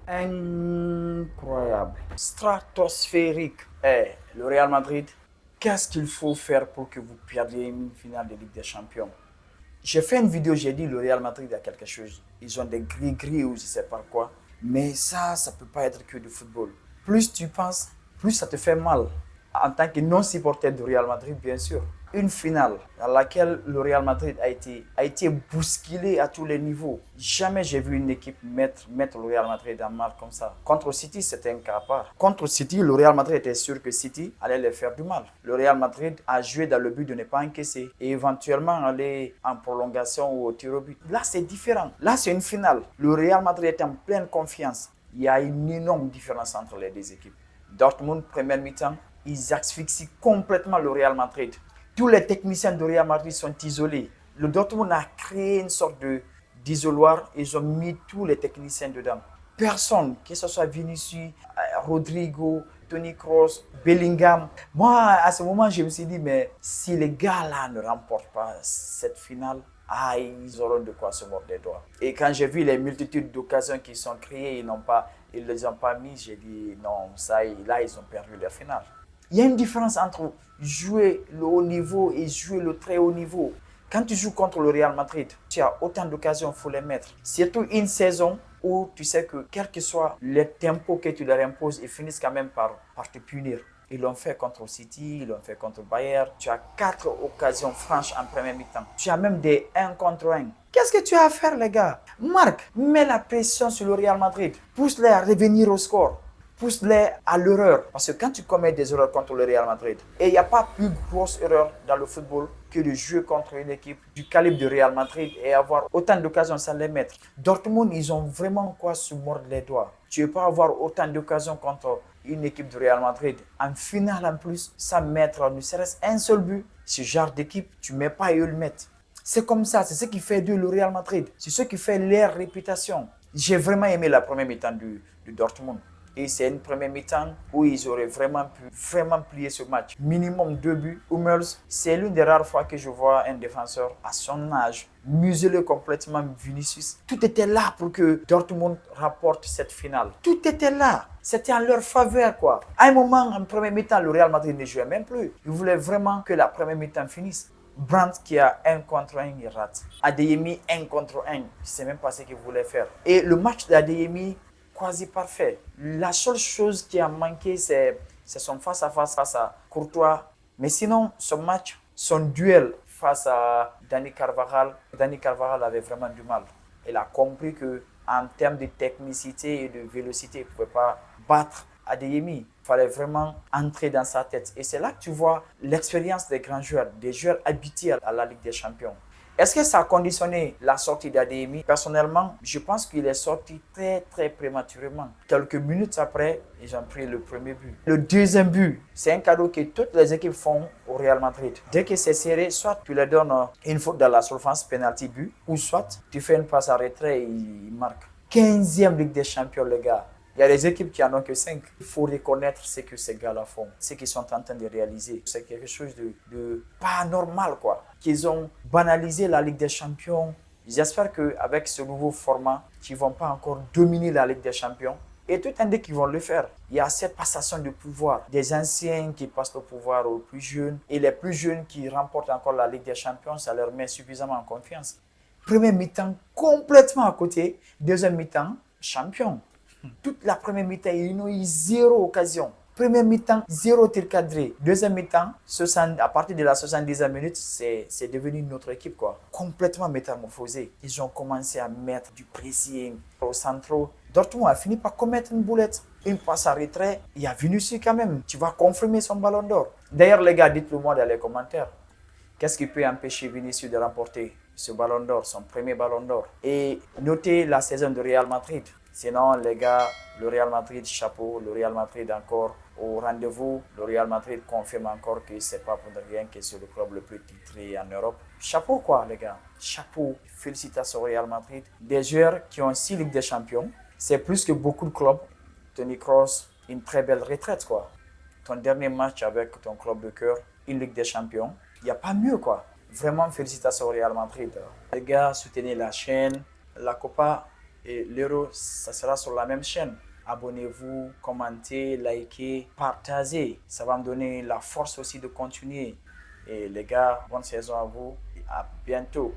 Incroyable, stratosphérique. Le Real Madrid, qu'est-ce qu'il faut faire pour que vous perdiez une finale de Ligue des Champions? J'ai fait une vidéo, j'ai dit le Real Madrid a quelque chose. Ils ont des gris-gris ou je sais pas quoi. Mais ça peut pas être que du football. Plus tu penses, plus ça te fait mal. En tant que non-supporter du Real Madrid, bien sûr. Une finale dans laquelle le Real Madrid a été bousculé à tous les niveaux. Jamais j'ai vu une équipe mettre le Real Madrid en mal comme ça. Contre City, c'était un cas à part. Contre City, le Real Madrid était sûr que City allait les faire du mal. Le Real Madrid a joué dans le but de ne pas encaisser et éventuellement aller en prolongation ou au tir au but. Là, c'est différent. Là, c'est une finale. Le Real Madrid est en pleine confiance. Il y a une énorme différence entre les deux équipes. Dortmund, première mi-temps, ils asphyxient complètement le Real Madrid. Tous les techniciens du Real Madrid sont isolés. Le Dortmund a créé une sorte d'isoloir. Ils ont mis tous les techniciens dedans. Personne, que ce soit Vinicius, Rodrigo, Toni Kroos, Bellingham. Moi, à ce moment, je me suis dit, mais si les gars-là ne remportent pas cette finale, ils auront de quoi se mordre les doigts. Et quand j'ai vu les multitudes d'occasions qui sont créées, ils ne les ont pas mis, j'ai dit, non, là, ils ont perdu la finale. Il y a une différence entre jouer le haut niveau et jouer le très haut niveau. Quand tu joues contre le Real Madrid, tu as autant d'occasions, il faut les mettre. Surtout une saison où tu sais que quel que soit le tempo que tu leur imposes, ils finissent quand même par te punir. Ils l'ont fait contre City, ils l'ont fait contre Bayern. Tu as 4 occasions franches en première mi-temps. Tu as même des 1 contre 1. Qu'est-ce que tu as à faire, les gars? Marc, mets la pression sur le Real Madrid. Pousse-les à revenir au score. Pousse-les à l'erreur. Parce que quand tu commets des erreurs contre le Real Madrid, et il n'y a pas plus grosse erreur dans le football que de jouer contre une équipe du calibre de Real Madrid et avoir autant d'occasions sans les mettre. Dortmund, ils ont vraiment quoi se mordre les doigts. Tu ne peux pas avoir autant d'occasions contre une équipe du Real Madrid en finale en plus sans mettre ne serait-ce un seul but. Ce genre d'équipe, tu ne mets pas et eux le mettent. C'est comme ça, c'est ce qui fait de le Real Madrid. C'est ce qui fait leur réputation. J'ai vraiment aimé la première mi-temps du Dortmund. Et c'est une première mi-temps où ils auraient vraiment pu plier ce match. Minimum 2 buts. Hummels, c'est l'une des rares fois que je vois un défenseur à son âge museler complètement Vinicius. Tout était là pour que Dortmund rapporte cette finale. Tout était là. C'était en leur faveur, quoi. À un moment, en première mi-temps, le Real Madrid ne jouait même plus. Ils voulaient vraiment que la première mi-temps finisse. Brandt qui a 1 contre 1, il rate. Adeyemi 1 contre 1. Je ne sais même pas ce qu'il voulait faire. Et le match d'Adeyemi, quasi parfait. La seule chose qui a manqué, c'est son face-à-face face à Courtois. Mais sinon, son match, son duel face à Dani Carvajal avait vraiment du mal. Il a compris qu'en termes de technicité et de vélocité, il ne pouvait pas battre Adeyemi. Il fallait vraiment entrer dans sa tête. Et c'est là que tu vois l'expérience des grands joueurs, des joueurs habitués à la Ligue des Champions. Est-ce que ça a conditionné la sortie d'Adeyemi? Personnellement, je pense qu'il est sorti très très prématurément. Quelques minutes après, ils ont pris le premier but. Le deuxième but, c'est un cadeau que toutes les équipes font au Real Madrid. Dès que c'est serré, soit tu leur donnes une faute dans la surface, penalty but, ou soit tu fais une passe à retrait et ils marquent. 15e Ligue des Champions, les gars. Il y a des équipes qui en ont que 5. Il faut reconnaître ce que ces gars-là font, ce qu'ils sont en train de réaliser. C'est quelque chose de pas normal, quoi. Qu'ils ont banalisé la Ligue des Champions. J'espère qu'avec ce nouveau format, ils ne vont pas encore dominer la Ligue des Champions. Et tout indique qu'ils vont le faire. Il y a cette passation de pouvoir. Des anciens qui passent au pouvoir aux plus jeunes. Et les plus jeunes qui remportent encore la Ligue des Champions, ça leur met suffisamment en confiance. Premier mi-temps, complètement à côté. Deuxième mi-temps, champion. Toute la première mi-temps, ils n'ont eu 0 occasion. Première mi-temps, 0 tir cadré. Deuxième mi-temps, à partir de la 70e minute, c'est devenu notre équipe, quoi. Complètement métamorphosée. Ils ont commencé à mettre du pressing au centre. Dortmund a fini par commettre une boulette. Une passe à retrait. Il y a Vinicius quand même. Tu vas confirmer son ballon d'or. D'ailleurs, les gars, dites-le moi dans les commentaires. Qu'est-ce qui peut empêcher Vinicius de remporter ce ballon d'or, son premier ballon d'or? Et notez la saison de Real Madrid. Sinon, les gars, le Real Madrid, chapeau. Le Real Madrid encore au rendez-vous. Le Real Madrid confirme encore que ce n'est pas pour rien que c'est le club le plus titré en Europe. Chapeau quoi, les gars. Chapeau. Félicitations au Real Madrid. Des joueurs qui ont 6 Ligues des Champions. C'est plus que beaucoup de clubs. Toni Kroos, une très belle retraite, quoi. Ton dernier match avec ton club de cœur, une Ligue des Champions. Il n'y a pas mieux, quoi. Vraiment, félicitations au Real Madrid. Les gars, soutenez la chaîne. La Copa Et l'Euro, ça sera sur la même chaîne. Abonnez-vous, commentez, likez, partagez. Ça va me donner la force aussi de continuer. Et les gars, bonne saison à vous et à bientôt.